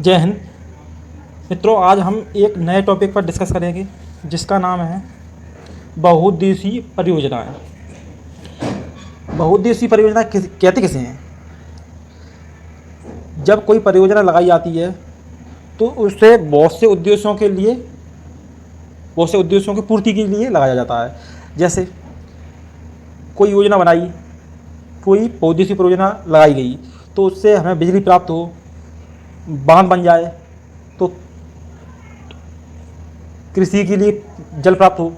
जय हिंद मित्रों, आज हम एक नए टॉपिक पर डिस्कस करेंगे जिसका नाम है बहुउद्देशीय परियोजनाएं। बहुउद्देशीय परियोजना कहते किसे हैं? जब कोई परियोजना लगाई जाती है तो उसे बहुत से उद्देश्यों की पूर्ति के लिए लगाया जाता है। जैसे कोई योजना बनाई, कोई बहुउद्देशीय परियोजना लगाई गई तो उससे हमें बिजली प्राप्त हो, बांध बन जाए तो कृषि के लिए जल प्राप्त हो,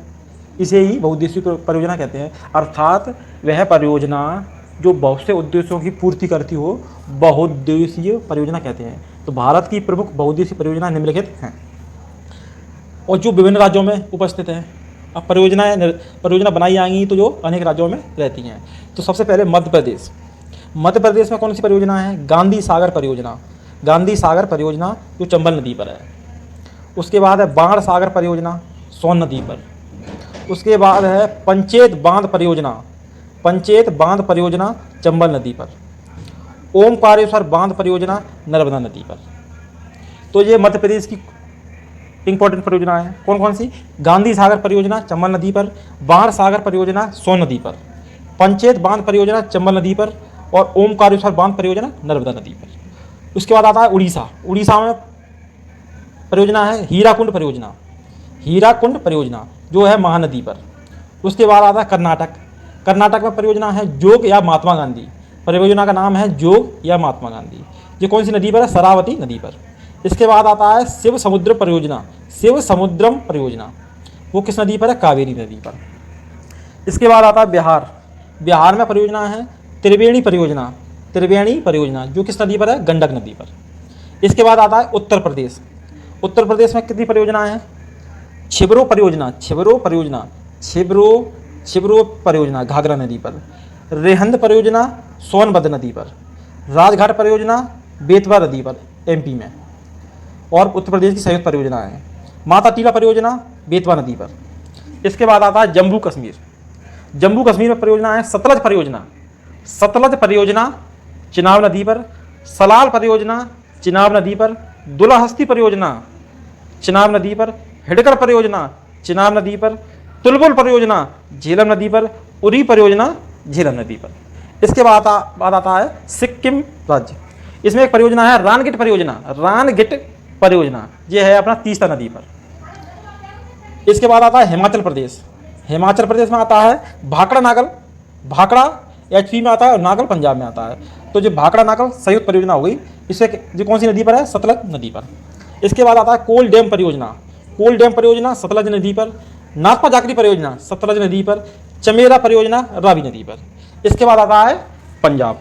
इसे ही बहुउद्देशीय परियोजना कहते हैं। अर्थात वह परियोजना जो बहुत से उद्देश्यों की पूर्ति करती हो, बहुउद्देशीय परियोजना कहते हैं। तो भारत की प्रमुख बहुउद्देशीय परियोजना निम्नलिखित हैं और जो विभिन्न राज्यों में उपस्थित हैं। अब परियोजना बनाई जाएंगी तो जो अनेक राज्यों में रहती हैं। तो सबसे पहले मध्य प्रदेश में कौन सी परियोजना है? गांधी सागर परियोजना जो चंबल नदी पर है। उसके बाद है बाण सागर परियोजना सोन नदी पर। उसके बाद है पंचेत बांध परियोजना चंबल नदी पर। ओमकारेश्वर बांध परियोजना नर्मदा नदी पर। तो ये मध्य प्रदेश की इंपॉर्टेंट परियोजना है। कौन कौन सी? गांधी सागर परियोजना चंबल नदी पर, बाण सागर परियोजना सोन नदी पर, पंचेत बांध परियोजना चंबल नदी पर और ओमकारेश्वर बांध परियोजना नर्मदा नदी पर। उसके बाद आता है उड़ीसा में परियोजना है हीराकुंड परियोजना जो है महानदी पर। उसके बाद आता है कर्नाटक में परियोजना है जोग या महात्मा गांधी। परियोजना का नाम है जोग या महात्मा गांधी। ये कौन सी नदी पर है? शरावती नदी पर। इसके बाद आता है शिव समुद्रम परियोजना, वो किस नदी पर है? कावेरी नदी पर। इसके बाद आता है बिहार में परियोजना है त्रिवेणी परियोजना जो किस नदी पर है? गंडक नदी पर। इसके बाद आता है उत्तर प्रदेश में कितनी परियोजना है? छिबरो परियोजना घाघरा नदी पर, रेहंद परियोजना सोनभद्र नदी पर, राजघाट परियोजना बेतवा नदी पर एमपी में और उत्तर प्रदेश की संयुक्त परियोजना है। माता टीला परियोजना बेतवा नदी पर। इसके बाद आता है जम्मू कश्मीर में परियोजना है सतलज परियोजना चिनाब नदी पर, सलाल परियोजना चिनाब नदी पर, दुलहस्ती परियोजना चिनाब नदी पर, हिडकर परियोजना चिनाब नदी पर, तुलबुल परियोजना झेलम नदी पर, उरी परियोजना झेलम नदी पर। इसके बाद आता है सिक्किम राज्य। इसमें एक परियोजना है रानगिट परियोजना ये है अपना तीस्ता नदी पर। इसके बाद आता है हिमाचल प्रदेश में आता है भाखड़ा एचपी में आता है और नागल पंजाब में आता है। तो जो भाखड़ा नागल संयुक्त परियोजना हो गई, इससे जो कौन सी नदी पर है? सतलज नदी पर। इसके बाद आता है कोल डैम परियोजना सतलज नदी पर, नाथपा जाकरी परियोजना सतलज नदी पर, चमेरा परियोजना रावी नदी पर। इसके बाद आता है पंजाब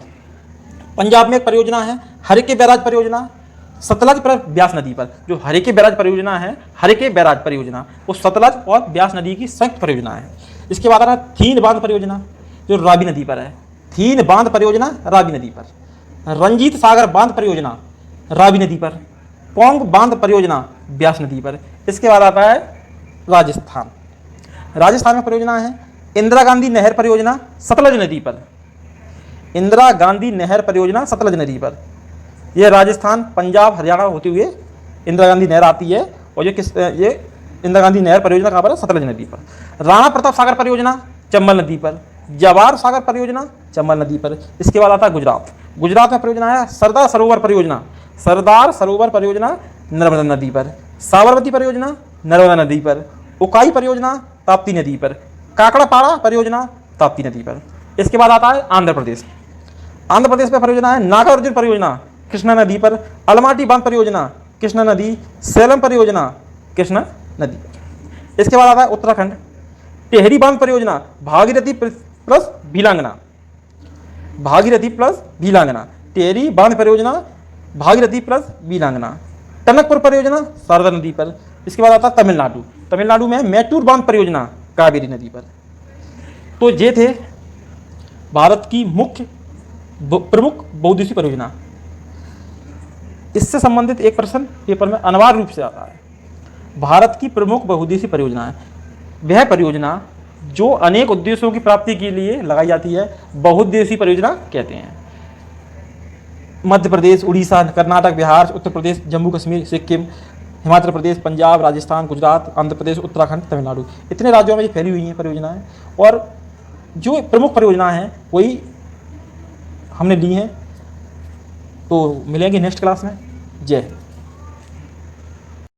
में एक परियोजना है हरिके बैराज परियोजना सतलज पर ब्यास नदी पर। जो हरिके बैराज परियोजना वो सतलज और ब्यास नदी की संयुक्त परियोजना है। इसके बाद आ रहा है थीन बांध परियोजना जो रावी नदी पर है, रंजीत सागर बांध परियोजना रावी नदी पर, पोंग बांध परियोजना ब्यास नदी पर। इसके बाद आता है राजस्थान में परियोजना है इंदिरा गांधी नहर परियोजना सतलज नदी पर। यह राजस्थान, पंजाब, हरियाणा होते हुए इंदिरा गांधी नहर आती है और ये इंदिरा गांधी नहर परियोजना कहाँ पर है? सतलज नदी पर। राणा प्रताप सागर परियोजना चंबल नदी पर, जवाहर सागर परियोजना चंबल नदी पर। इसके बाद आता है गुजरात में परियोजना है सरदार सरोवर परियोजना नर्मदा नदी पर, साबरमती परियोजना नर्मदा नदी पर, उकाई परियोजना ताप्ती नदी पर, काकड़ापाड़ा परियोजना ताप्ती नदी पर। इसके बाद आता है आंध्र प्रदेश में परियोजना है नागार्जुन परियोजना कृष्णा नदी पर, अलमाटी बांध परियोजना कृष्णा नदी, सेलम परियोजना कृष्णा नदी पर। इसके बाद आता है उत्तराखंड टेहरी बांध परियोजना भागीरथी प्लस भीलांगना, टेहरी बांध परियोजना भागीरथी प्लस भीलांगना, टनकपुर परियोजना शारदा नदी पर। इसके बाद आता है तमिलनाडु में मैटूर बांध परियोजना कावेरी नदी पर। तो ये थे भारत की प्रमुख बहुउद्देशीय परियोजना। इससे संबंधित एक प्रश्न पेपर में अनिवार्य रूप से आता है। भारत की प्रमुख बहुउद्देशीय परियोजना है वह परियोजना जो अनेक उद्देश्यों की प्राप्ति के लिए लगाई जाती है, बहुउद्देशीय परियोजना कहते हैं। मध्य प्रदेश, उड़ीसा, कर्नाटक, बिहार, उत्तर प्रदेश, जम्मू कश्मीर, सिक्किम, हिमाचल प्रदेश, पंजाब, राजस्थान, गुजरात, आंध्र प्रदेश, उत्तराखंड, तमिलनाडु, इतने राज्यों में ये फैली हुई हैं परियोजनाएं। और जो प्रमुख परियोजनाएं हैं वही हमने ली हैं। तो मिलेंगे नेक्स्ट क्लास में। जय हिंद।